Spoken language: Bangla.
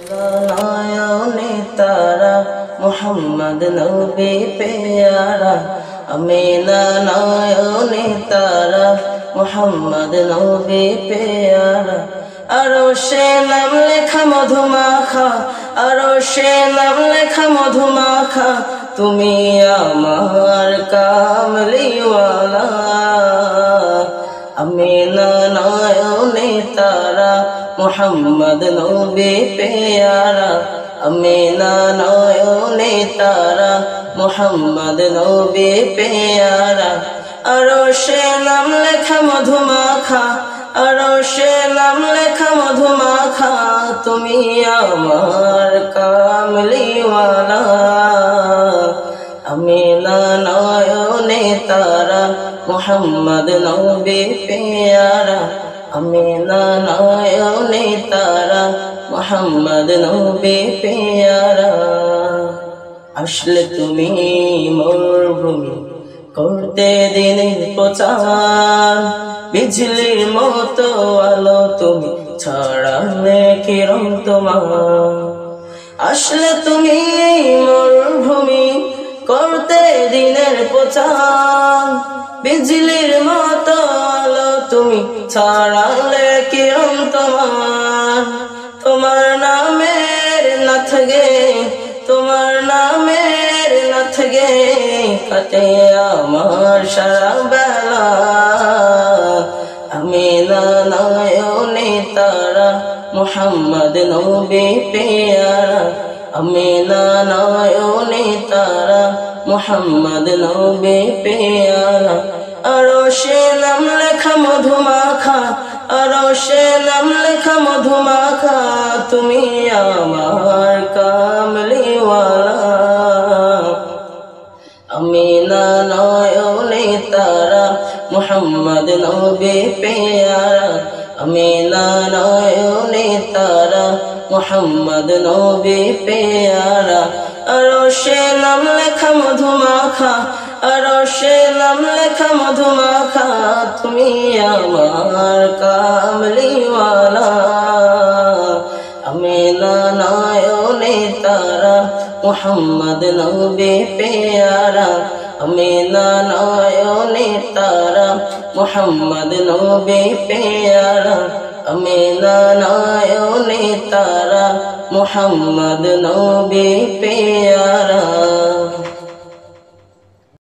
নয়নে তারা মুহাম্মদ নবী পেয়ারা আমিনা নয়নে তারা মুহাম্মদ নবী পেয়ারা আরশে নাম লেখা মধুমাখা আরশে নাম লেখা মধুমাখা তুমি আমার কামলিওয়ালা আমিনা নয়নে তারা মুহাম্মদ নবী পেয়ারা আমিনা নয়নে তারা মুহাম্মদ নবী পেয়ারা আরশে নাম লেখা মধুমাখা আরশে নাম লেখা মধুমাখা তুমি আমার কামলিওয়ালা আমিনা নয়নে তারা মুহাম্মদ নবী পেয়ারা আমিনা নয়নে তারা মুহাম্মদ নবী পেয়ারা আসলে তুমি মরুভূমি করতে দিনের প্রচার বিজলির মতো আলো তুমি ছড়ালে কিরম তোমার আসলে তুমি মরুভূমি করতে দিনের প্রচার বিজলির মতো আলো তুমি ছড়ালে কিরম তোমার তোমার নামের নাথ গে তোমার নামের নাথ গে কাটে আমার সারা বেলা আমিনা নয়নে তারা মুহাম্মদ নবী পেয়ারা আমিনা নয়নে তারা মুহাম্মদ নবী পেয়ারা আরশে নাম লেখা মধুমাখা আরশে নাম লেখা মধুমাখা তুমি আমার কামলিওয়ালা আমিনা নয়নে তারা মুহাম্মদ নবী পেয়ারা আমিনা নয়নে তারা মুহাম্মদ নবী পেয়ারা আরশে নাম লেখা মধুমাখা আরশে নাম লেখা মধুমাখা তুমি আমার কামলিওয়ালা আমিনা নয়নে তারা মুহাম্মদ নবী পেয়ারা আমিনা নয়নে তারা মুহাম্মদ নবী পেয়ারা আমিনা নয়নে তারা মুহাম্মদ নবী পেয়ারা।